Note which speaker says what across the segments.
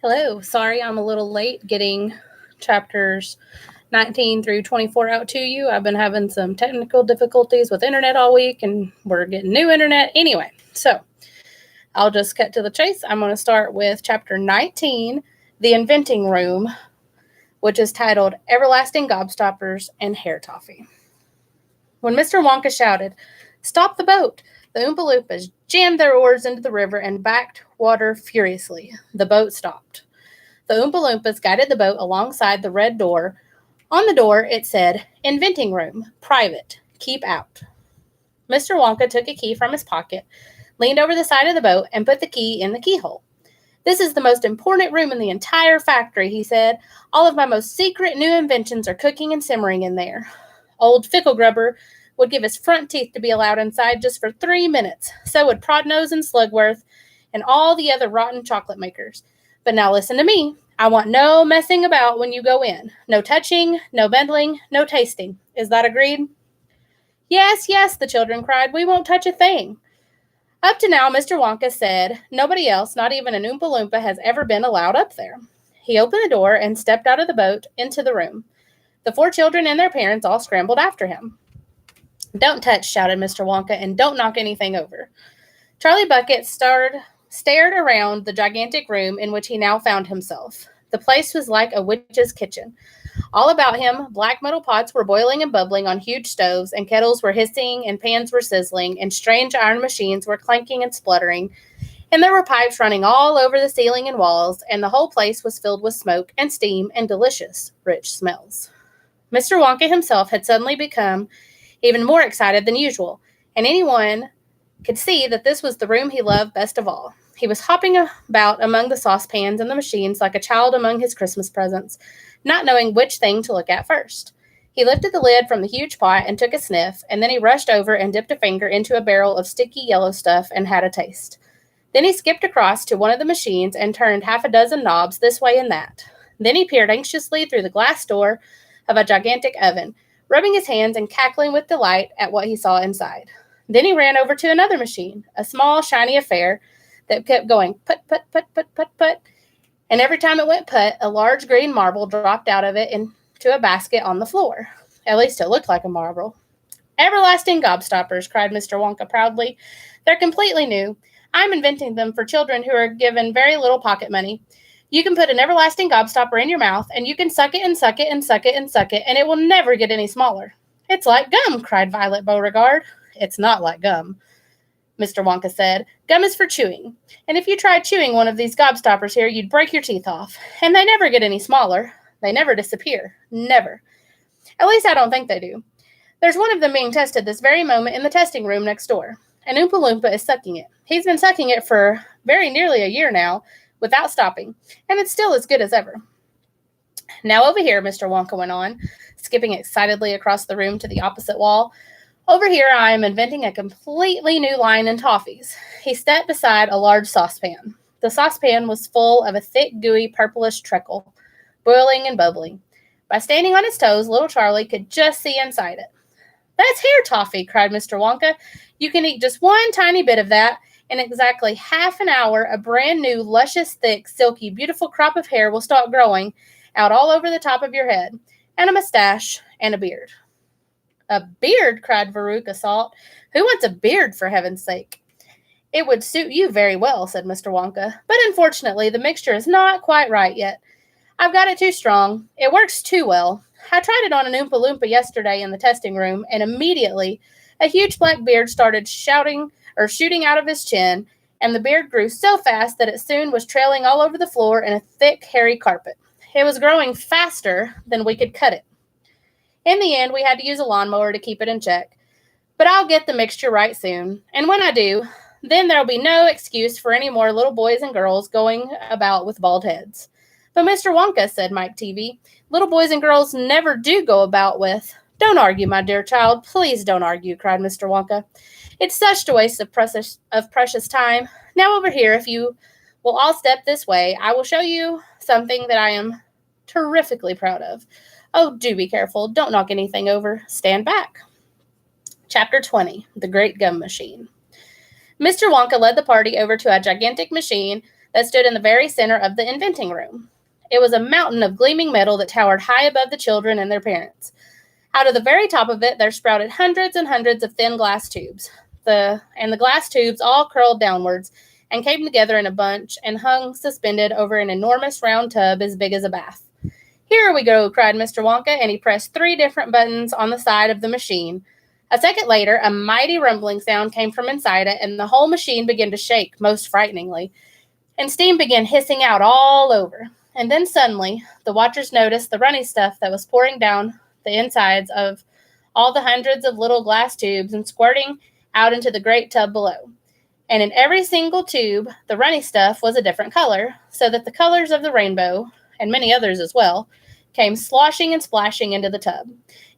Speaker 1: Hello. Sorry I'm a little late getting chapters 19 through 24 out to you. I've been having some technical difficulties with internet all week and we're getting new internet. Anyway, so I'll just cut to the chase. I'm going to start with chapter 19, The Inventing Room, which is titled Everlasting Gobstoppers and Hair Toffee. When Mr. Wonka shouted, "Stop the boat!" the Oompa Loompas jammed their oars into the river and backed water furiously. The boat stopped. The Oompa Loompas guided the boat alongside the red door. On the door, it said, "Inventing Room, Private, Keep Out." Mr. Wonka took a key from his pocket, leaned over the side of the boat, and put the key in the keyhole. "This is the most important room in the entire factory," he said. "All of my most secret new inventions are cooking and simmering in there." Old Fickle Grubber would give his front teeth to be allowed inside just for 3 minutes. So would Prodnose and Slugworth and all the other rotten chocolate makers. But now listen to me. I want no messing about when you go in. No touching, no meddling, no tasting. Is that agreed? "Yes, yes," the children cried. "We won't touch a thing." Up to now, Mr. Wonka said nobody else, not even an Oompa Loompa, has ever been allowed up there. He opened the door and stepped out of the boat into the room. The 4 children and their parents all scrambled after him. "Don't touch," shouted Mr. Wonka, "and don't knock anything over." Charlie Bucket stared around the gigantic room in which he now found himself. The place was like a witch's kitchen. All about him, black metal pots were boiling and bubbling on huge stoves, and kettles were hissing, and pans were sizzling, and strange iron machines were clanking and spluttering, and there were pipes running all over the ceiling and walls, and the whole place was filled with smoke and steam and delicious, rich smells. Mr. Wonka himself had suddenly become even more excited than usual, and anyone could see that this was the room he loved best of all. He was hopping about among the saucepans and the machines like a child among his Christmas presents, not knowing which thing to look at first. He lifted the lid from the huge pot and took a sniff, and then he rushed over and dipped a finger into a barrel of sticky yellow stuff and had a taste. Then he skipped across to one of the machines and turned half a dozen knobs this way and that. Then he peered anxiously through the glass door of a gigantic oven, rubbing his hands and cackling with delight at what he saw inside. Then he ran over to another machine, a small, shiny affair that kept going put, put, put, put, put, put, and every time it went put, a large green marble dropped out of it into a basket on the floor. At least it looked like a marble. "Everlasting Gobstoppers," cried Mr. Wonka proudly. "They're completely new. I'm inventing them for children who are given very little pocket money. You can put an everlasting gobstopper in your mouth, and you can suck it and suck it and suck it and suck it, and it will never get any smaller." "It's like gum," cried Violet Beauregard. "It's not like gum," Mr. Wonka said. "Gum is for chewing, and if you tried chewing one of these gobstoppers here, you'd break your teeth off. And they never get any smaller. They never disappear. Never. At least I don't think they do. There's one of them being tested this very moment in the testing room next door. An Oompa Loompa is sucking it. He's been sucking it for very nearly a year now, without stopping, and it's still as good as ever." "Now over here," Mr. Wonka went on, skipping excitedly across the room to the opposite wall. "Over here I am inventing a completely new line in toffees." He stepped beside a large saucepan. The saucepan was full of a thick, gooey, purplish treacle, boiling and bubbling. By standing on his toes, little Charlie could just see inside it. "That's hair toffee," cried Mr. Wonka. "You can eat just one tiny bit of that. In exactly half an hour, a brand new, luscious, thick, silky, beautiful crop of hair will start growing out all over the top of your head, and a mustache, and a beard." "A beard?" cried Veruca Salt. "Who wants a beard, for heaven's sake?" "It would suit you very well," said Mr. Wonka, "but unfortunately the mixture is not quite right yet. I've got it too strong. It works too well. I tried it on an Oompa Loompa yesterday in the testing room, and immediately a huge black beard started shooting out of his chin, and the beard grew so fast that it soon was trailing all over the floor in a thick, hairy carpet. It was growing faster than we could cut it. In the end, we had to use a lawnmower to keep it in check. But I'll get the mixture right soon, and when I do, then there'll be no excuse for any more little boys and girls going about with bald heads." "But Mr. Wonka," said Mike Teavee, "little boys and girls never do go about with—" "Don't argue, my dear child. Please don't argue," cried Mr. Wonka. "It's such a waste of precious time. Now over here, if you will all step this way, I will show you something that I am terrifically proud of. Oh, do be careful. Don't knock anything over. Stand back." Chapter 20, The Great Gum Machine. Mr. Wonka led the party over to a gigantic machine that stood in the very center of the inventing room. It was a mountain of gleaming metal that towered high above the children and their parents. Out of the very top of it, there sprouted hundreds and hundreds of thin glass tubes. The glass tubes all curled downwards and came together in a bunch and hung suspended over an enormous round tub as big as a bath. "Here we go," cried Mr. Wonka, and he pressed 3 different buttons on the side of the machine. A second later, a mighty rumbling sound came from inside it, and the whole machine began to shake most frighteningly, and steam began hissing out all over. And then suddenly, the watchers noticed the runny stuff that was pouring down the insides of all the hundreds of little glass tubes and squirting out into the great tub below. And in every single tube, the runny stuff was a different color, so that the colors of the rainbow, and many others as well, came sloshing and splashing into the tub.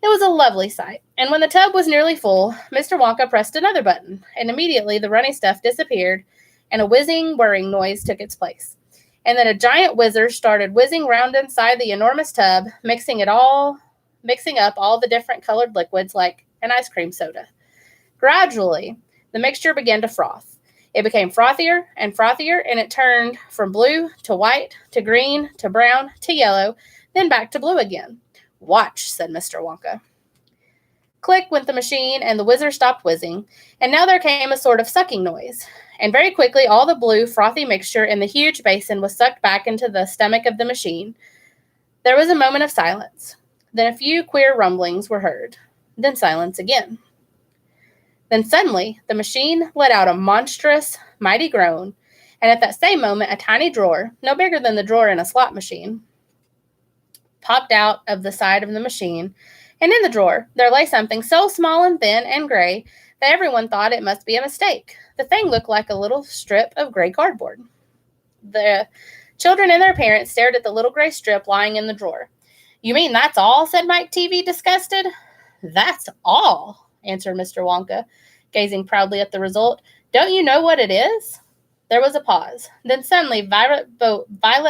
Speaker 1: It was a lovely sight, and when the tub was nearly full, Mr. Wonka pressed another button, and immediately the runny stuff disappeared, and a whizzing, whirring noise took its place. And then a giant whizzer started whizzing round inside the enormous tub, mixing up all the different colored liquids like an ice cream soda. Gradually, the mixture began to froth. It became frothier, and it turned from blue to white to green to brown to yellow, then back to blue again. "Watch," said Mr. Wonka. Click went the machine, and the whizzer stopped whizzing, and now there came a sort of sucking noise. And very quickly all the blue, frothy mixture in the huge basin was sucked back into the stomach of the machine. There was a moment of silence. Then a few queer rumblings were heard. Then silence again. Then suddenly the machine let out a monstrous, mighty groan, and at that same moment a tiny drawer, no bigger than the drawer in a slot machine, popped out of the side of the machine, and in the drawer there lay something so small and thin and gray that everyone thought it must be a mistake. The thing looked like a little strip of gray cardboard. The children and their parents stared at the little gray strip lying in the drawer. "You mean that's all?" said Mike Teavee, disgusted. "That's all," answered Mr. Wonka, gazing proudly at the result. "Don't you know what it is?" There was a pause. Then suddenly Violet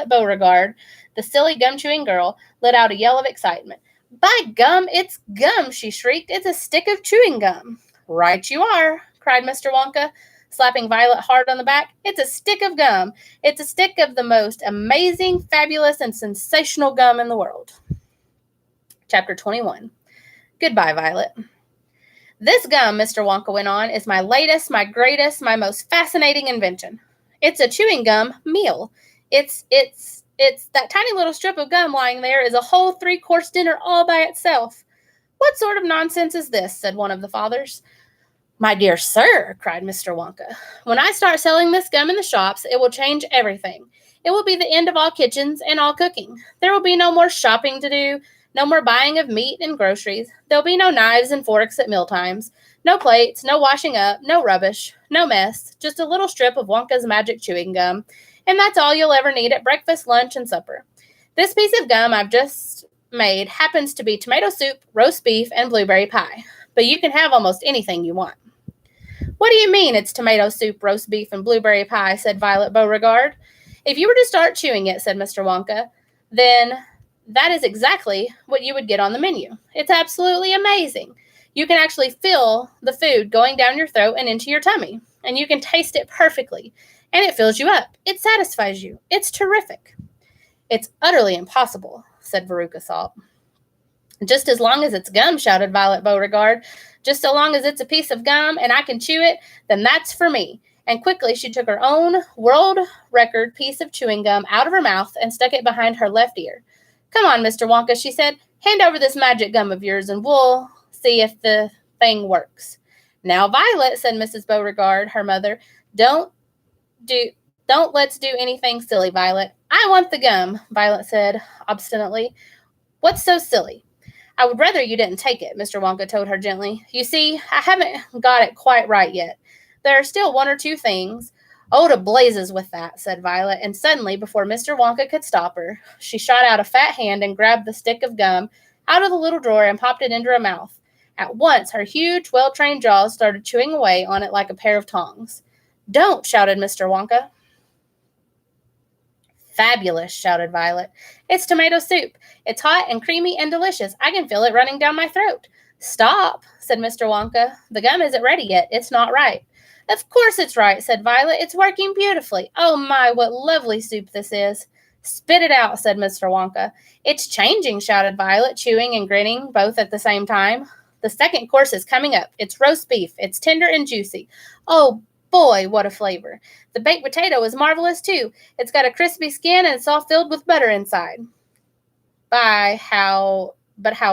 Speaker 1: Beauregard, the silly gum-chewing girl, let out a yell of excitement. "By gum, it's gum!" she shrieked. "It's a stick of chewing gum." "Right you are," cried Mr. Wonka, slapping Violet hard on the back. "It's a stick of gum. It's a stick of the most amazing, fabulous, and sensational gum in the world." Chapter 21. Goodbye, Violet. "This gum," Mr. Wonka went on, "is my latest, my greatest, my most fascinating invention. It's a chewing gum meal. It's that tiny little strip of gum lying there is a whole 3-course dinner all by itself." "What sort of nonsense is this?" said one of the fathers. "My dear sir," cried Mr. Wonka, "when I start selling this gum in the shops, it will change everything. It will be the end of all kitchens and all cooking. There will be no more shopping to do, no more buying of meat and groceries. There'll be no knives and forks at mealtimes, no plates, no washing up, no rubbish, no mess, just a little strip of Wonka's magic chewing gum, and that's all you'll ever need at breakfast, lunch, and supper. This piece of gum I've just made happens to be tomato soup, roast beef, and blueberry pie, but you can have almost anything you want." "What do you mean it's tomato soup, roast beef, and blueberry pie?" said Violet Beauregard. "If you were to start chewing it," said Mr. Wonka, "then that is exactly what you would get on the menu. It's absolutely amazing. You can actually feel the food going down your throat and into your tummy, and you can taste it perfectly, and it fills you up. It satisfies you. It's terrific." "It's utterly impossible," said Veruca Salt. "Just as long as it's gum," shouted Violet Beauregard. "Just so long as it's a piece of gum and I can chew it, then that's for me." And quickly she took her own world record piece of chewing gum out of her mouth and stuck it behind her left ear. "Come on, Mr. Wonka," she said. "Hand over this magic gum of yours and we'll see if the thing works." "Now, Violet," said Mrs. Beauregard, her mother, Don't let's do anything silly, Violet." "I want the gum," Violet said obstinately. "What's so silly?" "I would rather you didn't take it," Mr. Wonka told her gently. "You see, I haven't got it quite right yet. There are still 1 or 2 things." "Oh, to blazes with that," said Violet, and suddenly, before Mr. Wonka could stop her, she shot out a fat hand and grabbed the stick of gum out of the little drawer and popped it into her mouth. At once, her huge, well-trained jaws started chewing away on it like a pair of tongs. "Don't!" shouted Mr. Wonka. "Fabulous," shouted Violet. "It's tomato soup. It's hot and creamy and delicious. I can feel it running down my throat." "Stop," said Mr. Wonka. "The gum isn't ready yet. It's not right." Of course it's right, said Violet. It's working beautifully. Oh my, what lovely soup this is. Spit it out, said Mr. Wonka. It's changing, shouted Violet, chewing and grinning both at the same time. The second course is coming up. It's roast beef. It's tender and juicy. Oh boy, what a flavor. The baked potato is marvelous too. It's got a crispy skin and it's all filled with butter inside. But how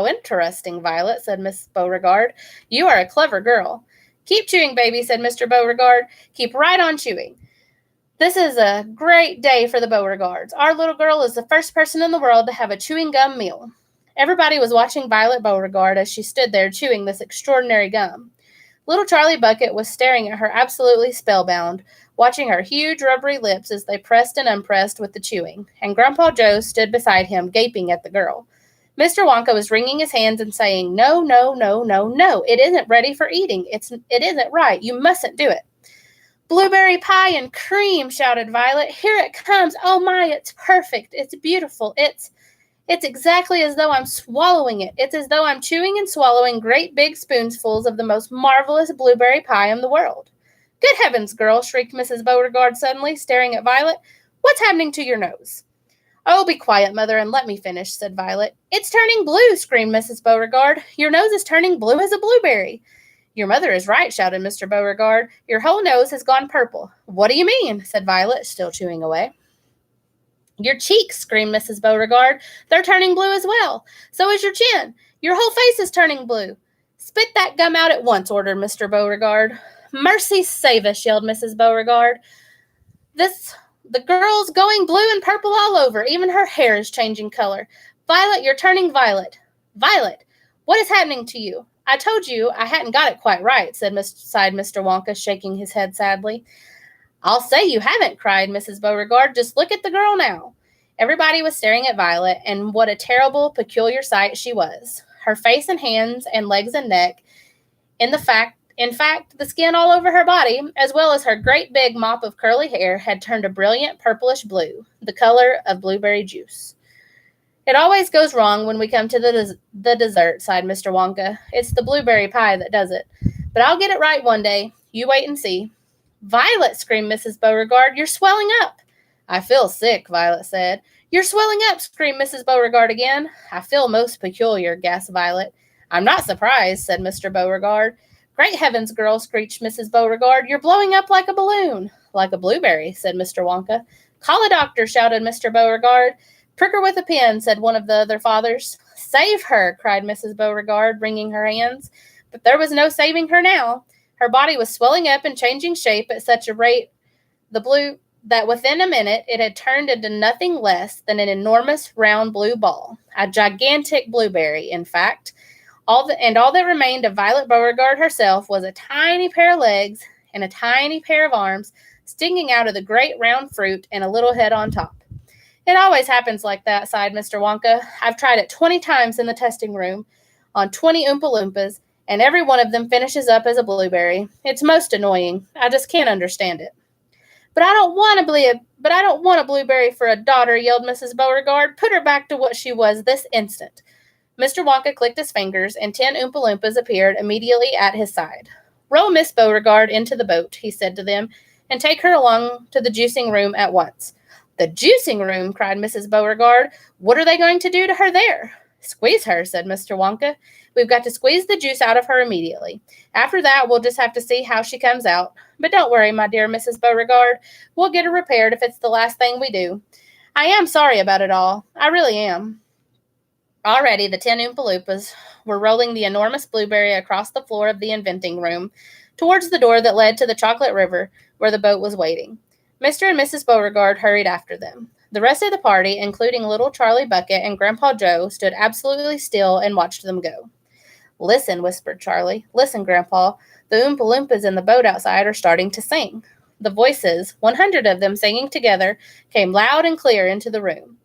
Speaker 1: interesting, Violet, said Miss Beauregard. You are a clever girl. Keep chewing, baby, said Mr. Beauregard. Keep right on chewing. This is a great day for the Beauregards. Our little girl is the first person in the world to have a chewing gum meal. Everybody was watching Violet Beauregard as she stood there chewing this extraordinary gum. Little Charlie Bucket was staring at her absolutely spellbound, watching her huge rubbery lips as they pressed and unpressed with the chewing, and Grandpa Joe stood beside him, gaping at the girl. Mr. Wonka was wringing his hands and saying, No, no, no, no, no, it isn't ready for eating. It isn't right. You mustn't do it. Blueberry pie and cream, shouted Violet. Here it comes. Oh my, it's perfect. It's beautiful. It's exactly as though I'm swallowing it. It's as though I'm chewing and swallowing great big spoonfuls of the most marvelous blueberry pie in the world. Good heavens, girl, shrieked Mrs. Beauregard suddenly, staring at Violet. What's happening to your nose? Oh, be quiet, Mother, and let me finish, said Violet. It's turning blue, screamed Mrs. Beauregard. Your nose is turning blue as a blueberry. Your mother is right, shouted Mr. Beauregard. Your whole nose has gone purple. What do you mean? Said Violet, still chewing away. Your cheeks, screamed Mrs. Beauregard. They're turning blue as well. So is your chin. Your whole face is turning blue. Spit that gum out at once, ordered Mr. Beauregard. Mercy save us, yelled Mrs. Beauregard. The girl's going blue and purple all over. Even her hair is changing color. Violet, you're turning violet. Violet, what is happening to you? I told you I hadn't got it quite right, sighed Mr. Wonka, shaking his head sadly. I'll say you haven't, cried Mrs. Beauregard. Just look at the girl now. Everybody was staring at Violet, and what a terrible, peculiar sight she was. Her face and hands and legs and neck, in fact, the skin all over her body, as well as her great big mop of curly hair, had turned a brilliant purplish blue, the color of blueberry juice. It always goes wrong when we come to the dessert, sighed Mr. Wonka. It's the blueberry pie that does it. But I'll get it right one day. You wait and see. Violet, screamed Mrs. Beauregard, you're swelling up. I feel sick, Violet said. You're swelling up, screamed Mrs. Beauregard again. I feel most peculiar, gasped Violet. I'm not surprised, said Mr. Beauregard. Great heavens, girl, screeched Mrs. Beauregard. You're blowing up like a balloon. Like a blueberry, said Mr. Wonka. Call a doctor, shouted Mr. Beauregard. Prick her with a pin, said one of the other fathers. Save her, cried Mrs. Beauregard, wringing her hands. But there was no saving her now. Her body was swelling up and changing shape at such a rate that within a minute it had turned into nothing less than an enormous round blue ball. A gigantic blueberry, in fact. All that remained of Violet Beauregard herself was a tiny pair of legs and a tiny pair of arms sticking out of the great round fruit and a little head on top. It always happens like that, sighed Mr. Wonka. I've tried it 20 times in the testing room on 20 Oompa Loompas, and every one of them finishes up as a blueberry. It's most annoying. I just can't understand it. But I don't want a blueberry for a daughter, yelled Mrs. Beauregard. Put her back to what she was this instant. Mr. Wonka clicked his fingers, and 10 Oompa Loompas appeared immediately at his side. Roll Miss Beauregard into the boat, he said to them, and take her along to the juicing room at once. The juicing room, cried Mrs. Beauregard. What are they going to do to her there? Squeeze her, said Mr. Wonka. We've got to squeeze the juice out of her immediately. After that, we'll just have to see how she comes out. But don't worry, my dear Mrs. Beauregard. We'll get her repaired if it's the last thing we do. I am sorry about it all. I really am. Already, the 10 Oompa Loompas were rolling the enormous blueberry across the floor of the inventing room towards the door that led to the chocolate river where the boat was waiting. Mr. and Mrs. Beauregard hurried after them. The rest of the party, including little Charlie Bucket and Grandpa Joe, stood absolutely still and watched them go. Listen, whispered Charlie. Listen, Grandpa. The Oompa Loompas in the boat outside are starting to sing. The voices, 100 of them singing together, came loud and clear into the room.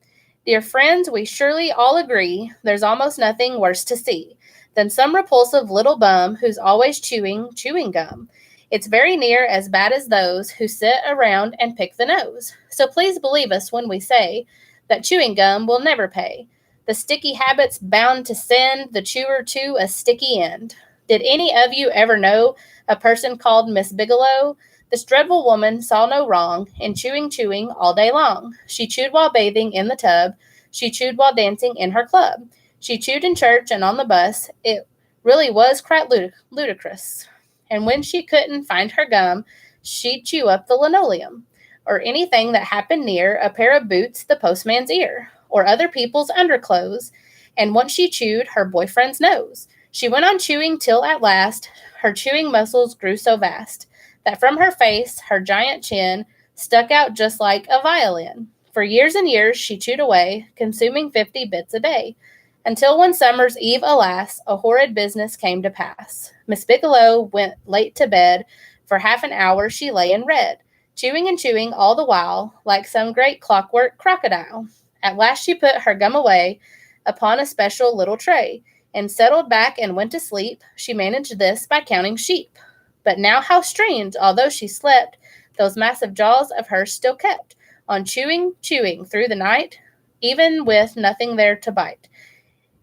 Speaker 1: Dear friends, we surely all agree there's almost nothing worse to see than some repulsive little bum who's always chewing gum. It's very near as bad as those who sit around and pick the nose. So please believe us when we say that chewing gum will never pay. The sticky habit's bound to send the chewer to a sticky end. Did any of you ever know a person called Miss Bigelow? This dreadful woman saw no wrong in chewing all day long. She chewed while bathing in the tub. She chewed while dancing in her club. She chewed in church and on the bus. It really was quite ludicrous. And when she couldn't find her gum, she'd chew up the linoleum, or anything that happened near a pair of boots, the postman's ear, or other people's underclothes. And once she chewed her boyfriend's nose. She went on chewing till at last her chewing muscles grew so vast that from her face her giant chin stuck out just like a violin. For years and years she chewed away, consuming 50 bits a day, until one summer's eve, alas, a horrid business came to pass. Miss Bigelow went late to bed. For half an hour she lay and read, chewing and chewing all the while, like some great clockwork crocodile. At last she put her gum away upon a special little tray, and settled back and went to sleep. She managed this by counting sheep. But now how strange, although she slept, those massive jaws of hers still kept on chewing through the night, even with nothing there to bite.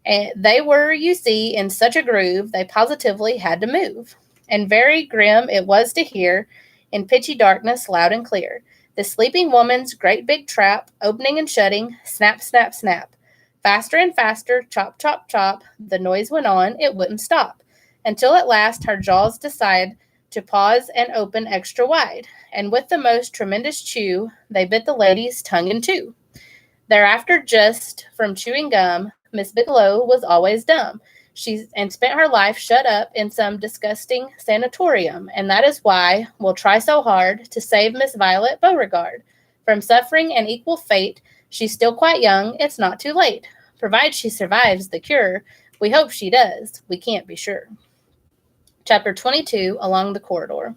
Speaker 1: And they were, you see, in such a groove, they positively had to move. And very grim it was to hear, in pitchy darkness, loud and clear, the sleeping woman's great big trap, opening and shutting, snap, snap, snap. Faster and faster, chop, chop, chop, the noise went on, it wouldn't stop, until at last her jaws decided to pause and open extra wide, and with the most tremendous chew, they bit the lady's tongue in two. Thereafter, just from chewing gum, Miss Bigelow was always dumb. She spent her life shut up in some disgusting sanatorium, and that is why we'll try so hard to save Miss Violet Beauregard from suffering an equal fate. She's still quite young. It's not too late. Provided she survives the cure. We hope she does. We can't be sure. Chapter 22, Along the Corridor.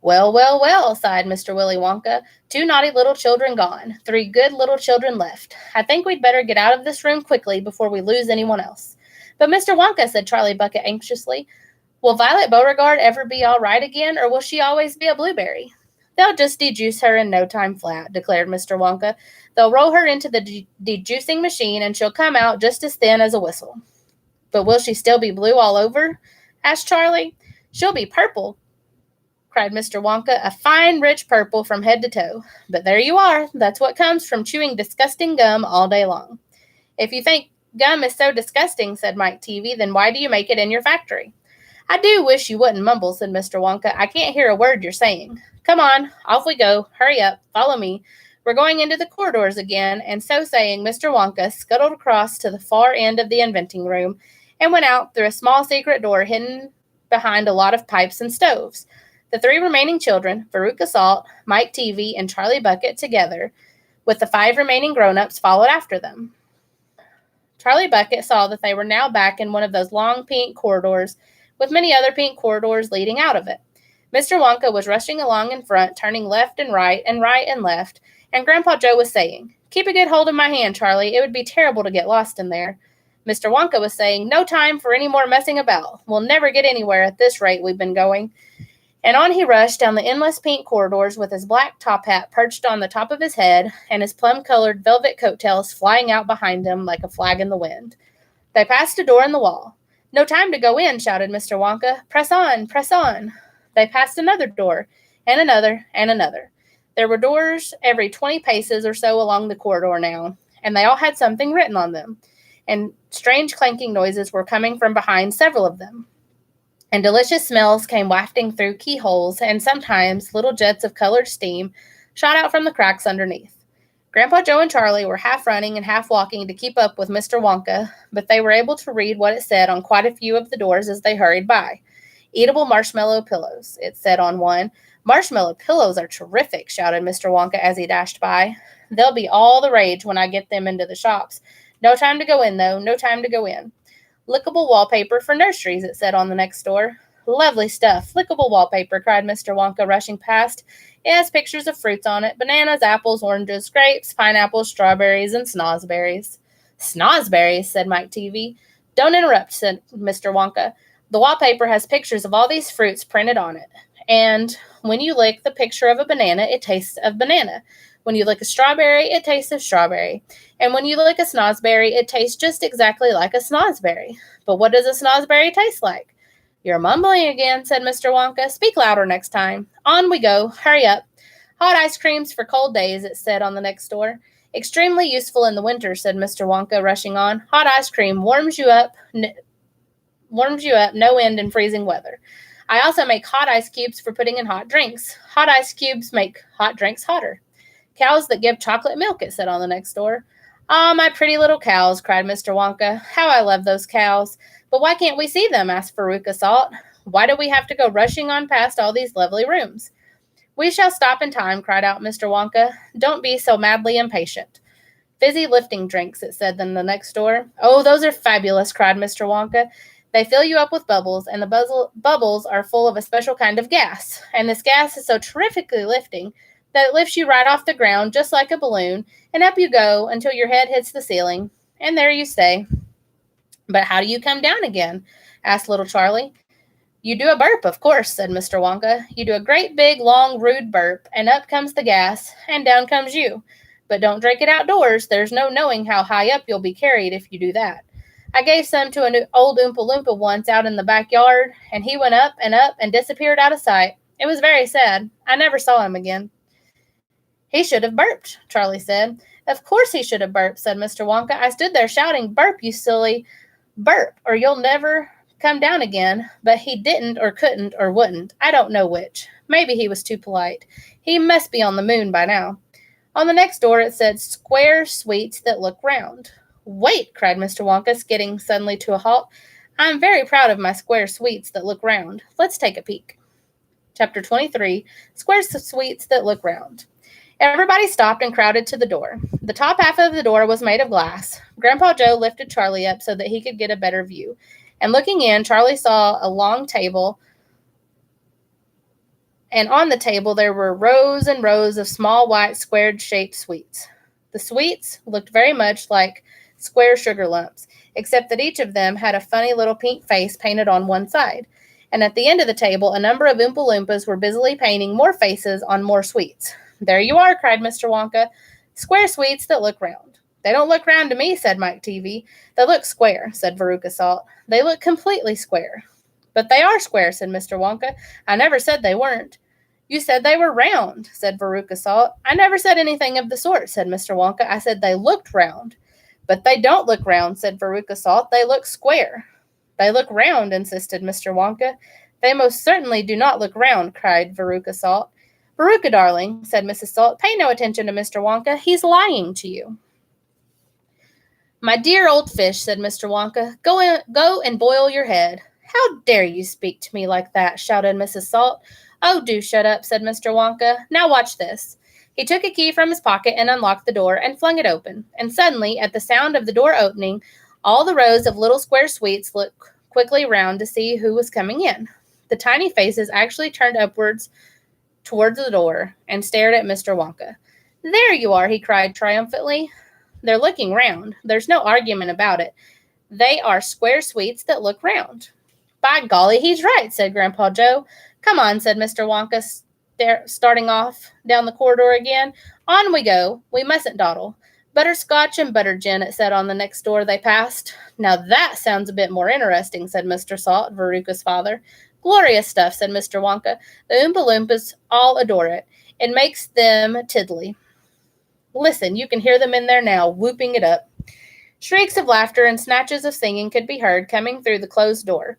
Speaker 1: Well, well, well, sighed Mr. Willy Wonka. 2 naughty little children gone. 3 good little children left. I think we'd better get out of this room quickly before we lose anyone else. But Mr. Wonka, said Charlie Bucket anxiously, will Violet Beauregard ever be all right again, or will she always be a blueberry? They'll just dejuice her in no time flat, declared Mr. Wonka. They'll roll her into the dejuicing machine, and she'll come out just as thin as a whistle. But will she still be blue all over? Asked Charlie. She'll be purple, cried Mr. Wonka, a fine, rich purple from head to toe. But there you are. That's what comes from chewing disgusting gum all day long. If you think gum is so disgusting, said Mike Teavee, then why do you make it in your factory? I do wish you wouldn't mumble, said Mr. Wonka. I can't hear a word you're saying. Come on, off we go. Hurry up, follow me. We're going into the corridors again, and so saying, Mr. Wonka scuttled across to the far end of the inventing room and went out through a small secret door hidden behind a lot of pipes and stoves. The 3 remaining children, Veruca Salt, Mike Teavee, and Charlie Bucket together, with the 5 remaining grown-ups, followed after them. Charlie Bucket saw that they were now back in one of those long pink corridors, with many other pink corridors leading out of it. Mr. Wonka was rushing along in front, turning left and right and left, and Grandpa Joe was saying, Keep a good hold of my hand, Charlie. It would be terrible to get lost in there. Mr. Wonka was saying, No time for any more messing about. We'll never get anywhere at this rate we've been going. And on he rushed down the endless pink corridors with his black top hat perched on the top of his head and his plum-colored velvet coattails flying out behind him like a flag in the wind. They passed a door in the wall. No time to go in, shouted Mr. Wonka. Press on, press on. They passed another door, and another, and another. There were doors every 20 paces or so along the corridor now, and they all had something written on them, and strange clanking noises were coming from behind several of them. And delicious smells came wafting through keyholes, and sometimes little jets of colored steam shot out from the cracks underneath. Grandpa Joe and Charlie were half running and half walking to keep up with Mr. Wonka, but they were able to read what it said on quite a few of the doors as they hurried by. Eatable marshmallow pillows, it said on one. Marshmallow pillows are terrific, shouted Mr. Wonka as he dashed by. They'll be all the rage when I get them into the shops. No time to go in, though. No time to go in. Lickable wallpaper for nurseries, it said on the next door. Lovely stuff. Lickable wallpaper, cried Mr. Wonka, rushing past. It has pictures of fruits on it. Bananas, apples, oranges, grapes, pineapples, strawberries, and snozberries. Snozberries, said Mike Teavee. Don't interrupt, said Mr. Wonka. The wallpaper has pictures of all these fruits printed on it. And when you lick the picture of a banana, it tastes of banana. When you lick a strawberry, it tastes of strawberry. And when you lick a snozberry, it tastes just exactly like a snozberry. But what does a snozberry taste like? You're mumbling again, said Mr. Wonka. Speak louder next time. On we go. Hurry up. Hot ice creams for cold days, it said on the next door. Extremely useful in the winter, said Mr. Wonka, rushing on. Hot ice cream warms you up no end in freezing weather. I also make hot ice cubes for putting in hot drinks. Hot ice cubes make hot drinks hotter. Cows that give chocolate milk, it said on the next door. Ah, my pretty little cows, cried Mr. Wonka. How I love those cows. But why can't we see them? Asked Veruca Salt. Why do we have to go rushing on past all these lovely rooms? We shall stop in time, cried out Mr. Wonka. Don't be so madly impatient. Fizzy lifting drinks, it said in the next door. Oh, those are fabulous, cried Mr. Wonka. They fill you up with bubbles, and the bubbles are full of a special kind of gas. And this gas is so terrifically lifting that it lifts you right off the ground, just like a balloon, and up you go until your head hits the ceiling, and there you stay. But how do you come down again? Asked little Charlie. You do a burp, of course, said Mr. Wonka. You do a great big, long, rude burp, and up comes the gas, and down comes you. But don't drink it outdoors. There's no knowing how high up you'll be carried if you do that. I gave some to an old Oompa Loompa once out in the backyard, and he went up and disappeared out of sight. It was very sad. I never saw him again. He should have burped, Charlie said. Of course he should have burped, said Mr. Wonka. I stood there shouting, burp, you silly, burp, or you'll never come down again. But he didn't or couldn't or wouldn't. I don't know which. Maybe he was too polite. He must be on the moon by now. On the next door it said, square sweets that look round. Wait, cried Mr. Wonka, skidding suddenly to a halt. I'm very proud of my square sweets that look round. Let's take a peek. Chapter 23, Square Sweets That Look Round. Everybody stopped and crowded to the door. The top half of the door was made of glass. Grandpa Joe lifted Charlie up so that he could get a better view. And looking in, Charlie saw a long table, and on the table there were rows and rows of small white squared-shaped sweets. The sweets looked very much like square sugar lumps, except that each of them had a funny little pink face painted on one side. And at the end of the table, a number of Oompa Loompas were busily painting more faces on more sweets. There you are, cried Mr. Wonka. Square sweets that look round. They don't look round to me, said Mike Teavee. They look square, said Veruca Salt. They look completely square. But they are square, said Mr. Wonka. I never said they weren't. You said they were round, said Veruca Salt. I never said anything of the sort, said Mr. Wonka. I said they looked round. But they don't look round, said Veruca Salt. They look square. They look round, insisted Mr. Wonka. They most certainly do not look round, cried Veruca Salt. Veruca, darling, said Mrs. Salt, pay no attention to Mr. Wonka. He's lying to you. My dear old fish, said Mr. Wonka, go and boil your head. How dare you speak to me like that, shouted Mrs. Salt. Oh, do shut up, said Mr. Wonka. Now watch this. He took a key from his pocket and unlocked the door and flung it open. And suddenly, at the sound of the door opening, all the rows of little square sweets looked quickly round to see who was coming in. The tiny faces actually turned upwards towards the door and stared at Mr. Wonka. There you are, he cried triumphantly. They're looking round. There's no argument about it. They are square sweets that look round. By golly, he's right, said Grandpa Joe. Come on, said Mr. Wonka, starting off down the corridor again. On we go. We mustn't dawdle. Butterscotch and butter gin, it said on the next door they passed. Now that sounds a bit more interesting, said Mr. Salt, Veruca's father. Glorious stuff, said Mr. Wonka. The Oompa Loompas all adore it. It makes them tiddly. Listen, you can hear them in there now, whooping it up. Shrieks of laughter and snatches of singing could be heard coming through the closed door.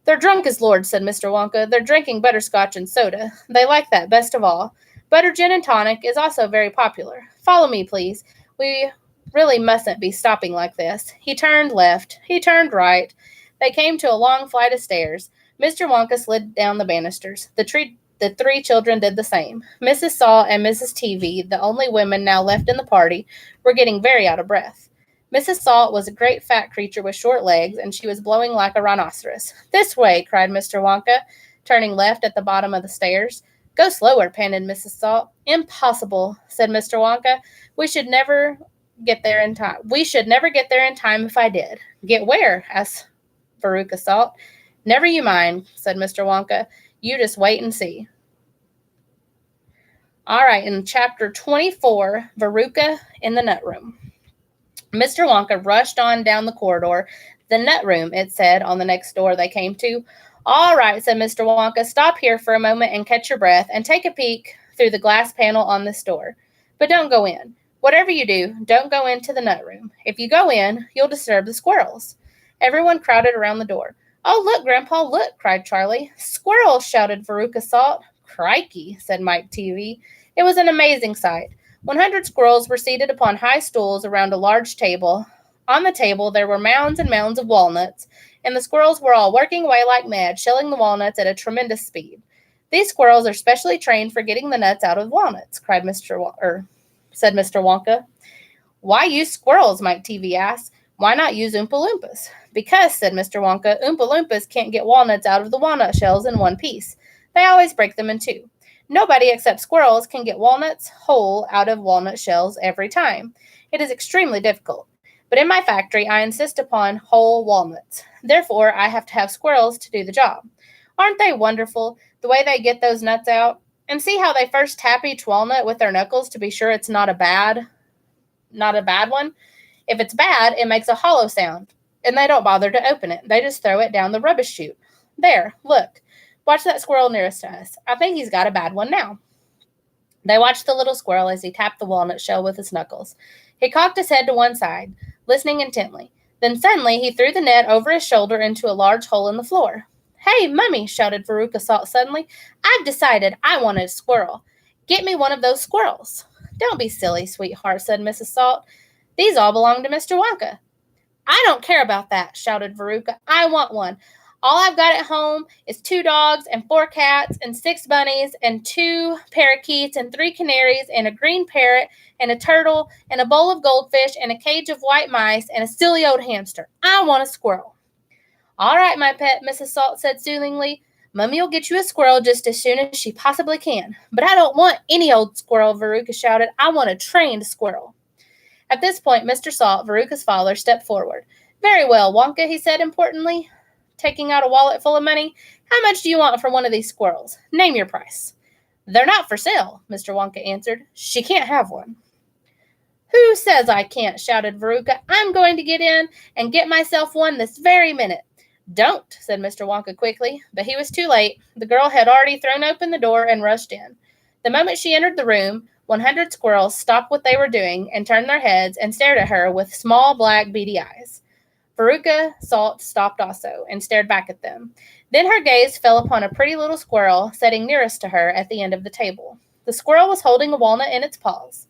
Speaker 1: They're drunk as lords, said Mr. Wonka. They're drinking butterscotch and soda. They like that best of all. Butter gin and tonic is also very popular. Follow me, please. We really mustn't be stopping like this. He turned left. He turned right. They came to a long flight of stairs. Mr. Wonka slid down the banisters. The three children did the same. Mrs. Salt and Mrs. Teavee, the only women now left in the party, were getting very out of breath. Mrs. Salt was a great fat creature with short legs, and she was blowing like a rhinoceros. This way, cried Mr. Wonka, turning left at the bottom of the stairs. Go slower, panted Mrs. Salt. Impossible, said Mr. Wonka. We should never get there in time. We should never get there in time if I did. Get where? Asked Veruca Salt. Never you mind, said Mr. Wonka. You just wait and see. All right, in chapter 24, Veruca in the Nut Room. Mr. Wonka rushed on down the corridor. The nut room, it said on the next door they came to. All right, said Mr. Wonka, stop here for a moment and catch your breath and take a peek through the glass panel on this door. But don't go in. Whatever you do, don't go into the nut room. If you go in, you'll disturb the squirrels. Everyone crowded around the door. Oh, look, Grandpa, look, cried Charlie. Squirrels, shouted Veruca Salt. Crikey, said Mike TV. It was an amazing sight. 100 squirrels were seated upon high stools around a large table. On the table, there were mounds and mounds of walnuts, and the squirrels were all working away like mad, shelling the walnuts at a tremendous speed. These squirrels are specially trained for getting the nuts out of walnuts, said Mr. Wonka. Why use squirrels? Mike TV asked. Why not use Oompa Loompas? Because, said Mr. Wonka, Oompa Loompas can't get walnuts out of the walnut shells in one piece. They always break them in two. Nobody except squirrels can get walnuts whole out of walnut shells every time. It is extremely difficult. But in my factory, I insist upon whole walnuts. Therefore, I have to have squirrels to do the job. Aren't they wonderful, the way they get those nuts out? And see how they first tap each walnut with their knuckles to be sure it's not a bad one? If it's bad, it makes a hollow sound, and they don't bother to open it. They just throw it down the rubbish chute. There, look. Watch that squirrel nearest to us. I think he's got a bad one now. They watched the little squirrel as he tapped the walnut shell with his knuckles. He cocked his head to one side, listening intently. Then suddenly he threw the net over his shoulder into a large hole in the floor. Hey, Mummy, shouted Veruca Salt suddenly. I've decided I want a squirrel. Get me one of those squirrels. Don't be silly, sweetheart, said Mrs. Salt. These all belong to Mr. Wonka. I don't care about that, shouted Veruca. I want one. All I've got at home is 2 dogs and 4 cats and 6 bunnies and 2 parakeets and 3 canaries and a green parrot and a turtle and a bowl of goldfish and a cage of white mice and a silly old hamster. I want a squirrel. All right, my pet, Mrs. Salt said soothingly. Mummy'll get you a squirrel just as soon as she possibly can. But I don't want any old squirrel, Veruca shouted. I want a trained squirrel. At this point, Mr. Salt, Veruca's father, stepped forward. Very well, Wonka, he said importantly, taking out a wallet full of money. How much do you want for one of these squirrels? Name your price. They're not for sale, Mr. Wonka answered. She can't have one. Who says I can't? Shouted Veruca. I'm going to get in and get myself one this very minute. Don't, said Mr. Wonka quickly, but he was too late. The girl had already thrown open the door and rushed in. The moment she entered the room, 100 squirrels stopped what they were doing and turned their heads and stared at her with small black beady eyes. Veruca Salt stopped also and stared back at them. Then her gaze fell upon a pretty little squirrel sitting nearest to her at the end of the table. The squirrel was holding a walnut in its paws.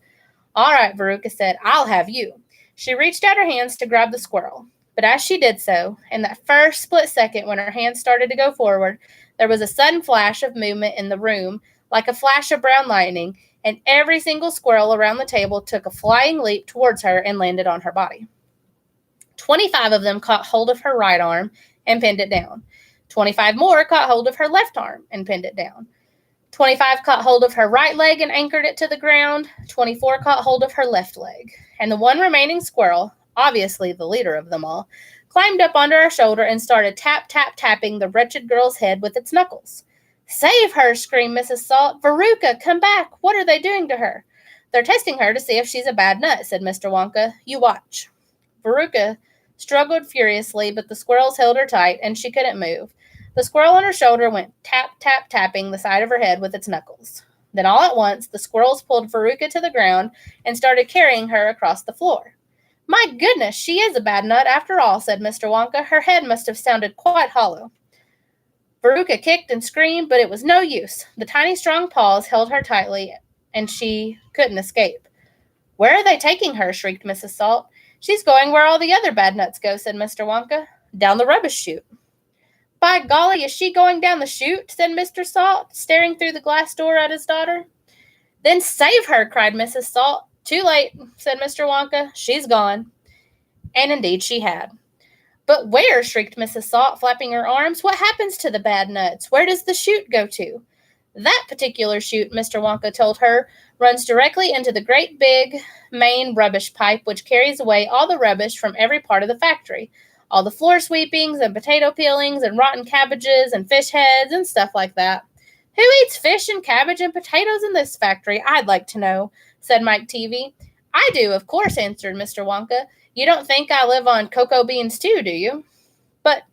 Speaker 1: All right, Veruca said, I'll have you. She reached out her hands to grab the squirrel. But as she did so, in that first split second when her hands started to go forward, there was a sudden flash of movement in the room, like a flash of brown lightning, and every single squirrel around the table took a flying leap towards her and landed on her body. 25 of them caught hold of her right arm and pinned it down. 25 more caught hold of her left arm and pinned it down. 25 caught hold of her right leg and anchored it to the ground. 24 caught hold of her left leg. And the one remaining squirrel, obviously the leader of them all, climbed up onto her shoulder and started tapping the wretched girl's head with its knuckles. Save her, screamed Mrs. Salt. Veruca, come back. What are they doing to her? They're testing her to see if she's a bad nut, said Mr. Wonka. You watch. Veruca struggled furiously, but the squirrels held her tight, and she couldn't move. The squirrel on her shoulder went tapping the side of her head with its knuckles. Then all at once, the squirrels pulled Veruca to the ground and started carrying her across the floor. My goodness, she is a bad nut after all, said Mr. Wonka. Her head must have sounded quite hollow. Veruca kicked and screamed, but it was no use. The tiny strong paws held her tightly, and she couldn't escape. Where are they taking her? Shrieked Mrs. Salt. She's going where all the other bad nuts go, said Mr. Wonka. Down the rubbish chute. By golly, is she going down the chute? Said Mr. Salt, staring through the glass door at his daughter. Then save her, cried Mrs. Salt. Too late, said Mr. Wonka. She's gone. And indeed she had. But where? Shrieked Mrs. Salt, flapping her arms. What happens to the bad nuts? Where does the chute go to? That particular chute, Mr. Wonka told her, runs directly into the great big main rubbish pipe which carries away all the rubbish from every part of the factory. All the floor sweepings and potato peelings and rotten cabbages and fish heads and stuff like that. Who eats fish and cabbage and potatoes in this factory, I'd like to know, said Mike TV. I do, of course, answered Mr. Wonka. You don't think I live on cocoa beans too, do you? But,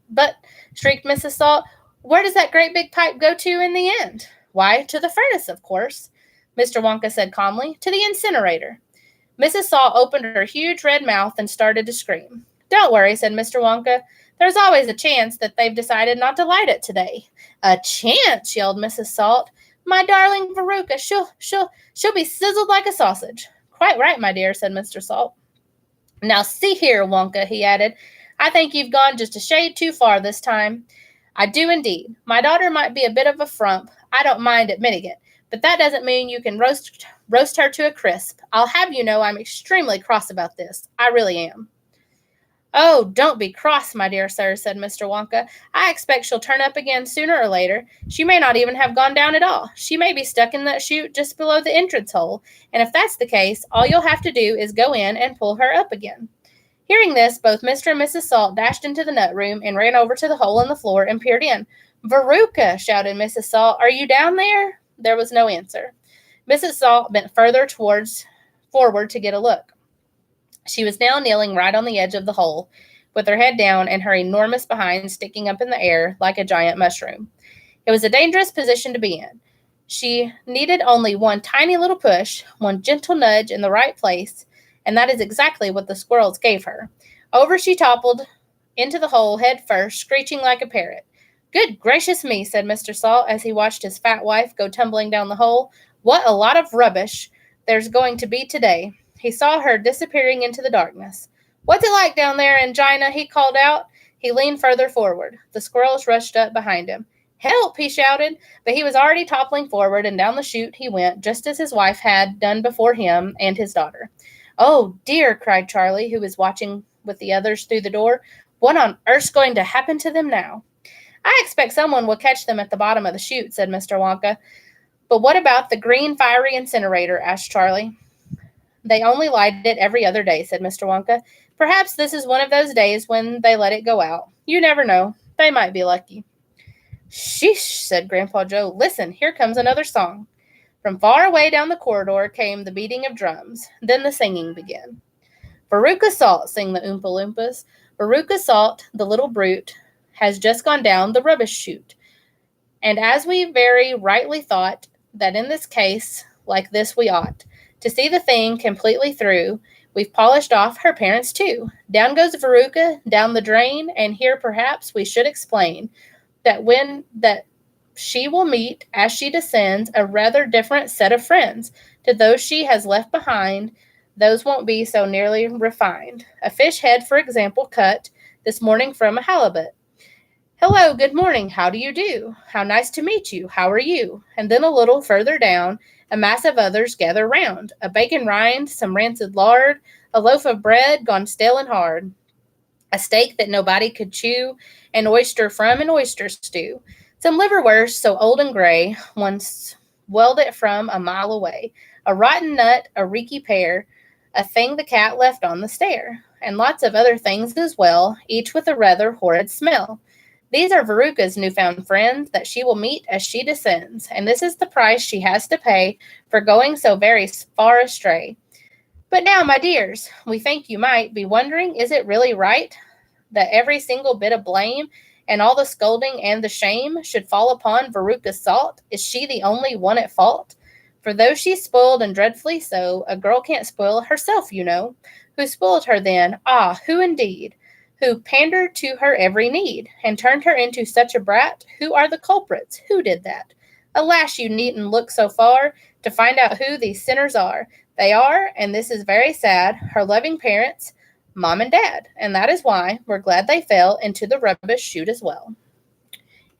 Speaker 1: But, shrieked Mrs. Salt, where does that great big pipe go to in the end? Why, to the furnace, of course, Mr. Wonka said calmly, to the incinerator. Mrs. Salt opened her huge red mouth and started to scream. Don't worry, said Mr. Wonka. There's always a chance that they've decided not to light it today. A chance, yelled Mrs. Salt. My darling Veruca, she'll be sizzled like a sausage. Quite right, my dear, said Mr. Salt. Now see here, Wonka, he added. I think you've gone just a shade too far this time. I do indeed. My daughter might be a bit of a frump. I don't mind admitting it. But that doesn't mean you can roast her to a crisp. I'll have you know I'm extremely cross about this. I really am. Oh, don't be cross, my dear sir, said Mr. Wonka. I expect she'll turn up again sooner or later. She may not even have gone down at all. She may be stuck in that chute just below the entrance hole, and if that's the case, all you'll have to do is go in and pull her up again. Hearing this, both Mr. and Mrs. Salt dashed into the nut room and ran over to the hole in the floor and peered in. Veruca, shouted Mrs. Salt, are you down there? There was no answer. Mrs. Salt bent further forward to get a look. She was now kneeling right on the edge of the hole, with her head down and her enormous behind sticking up in the air like a giant mushroom. It was a dangerous position to be in. She needed only one tiny little push, one gentle nudge in the right place, and that is exactly what the squirrels gave her. Over she toppled into the hole head first, screeching like a parrot. Good gracious me, said Mr. Salt as he watched his fat wife go tumbling down the hole. What a lot of rubbish there's going to be today. He saw her disappearing into the darkness. What's it like down there, Angina? He called out. He leaned further forward. The squirrels rushed up behind him. Help, he shouted, but he was already toppling forward, and down the chute he went, just as his wife had done before him and his daughter. Oh, dear, cried Charlie, who was watching with the others through the door. What on earth's going to happen to them now? I expect someone will catch them at the bottom of the chute, said Mr. Wonka. But what about the green fiery incinerator? Asked Charlie. They only light it every other day, said Mr. Wonka. Perhaps this is one of those days when they let it go out. You never know. They might be lucky. Sheesh, said Grandpa Joe. Listen, here comes another song. From far away down the corridor came the beating of drums. Then the singing began. Veruca Salt, sang the Oompa Loompas. Veruca Salt, the little brute, has just gone down the rubbish chute. And as we very rightly thought that in this case, like this we ought, to see the thing completely through, we've polished off her parents too. Down goes Veruca, down the drain, and here perhaps we should explain that she will meet, as she descends, a rather different set of friends. To those she has left behind, those won't be so nearly refined. A fish head, for example, cut this morning from a halibut. Hello, good morning, how do you do? How nice to meet you, how are you? And then a little further down, a mass of others gather round. A bacon rind, some rancid lard, a loaf of bread gone stale and hard, a steak that nobody could chew, an oyster from an oyster stew, some liverwurst so old and gray, one swelled it from a mile away, a rotten nut, a reeky pear, a thing the cat left on the stair, and lots of other things as well, each with a rather horrid smell. These are Veruca's newfound friends that she will meet as she descends, and this is the price she has to pay for going so very far astray. But now, my dears, we think you might be wondering, is it really right that every single bit of blame and all the scolding and the shame should fall upon Veruca Salt? Is she the only one at fault? For though she's spoiled and dreadfully so, a girl can't spoil herself, you know. Who spoiled her then? Ah, who indeed? Who pandered to her every need, and turned her into such a brat? Who are the culprits? Who did that? Alas, you needn't look so far to find out who these sinners are. They are, and this is very sad, her loving parents, Mom and Dad, and that is why we're glad they fell into the rubbish chute as well.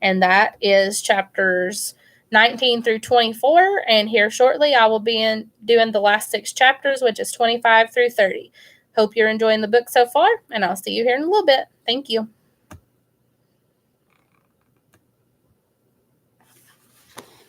Speaker 1: And that is chapters 19 through 24, and here shortly I will be doing the last 6 chapters, which is 25 through 30. Hope you're enjoying the book so far, and I'll see you here in a little bit. Thank you.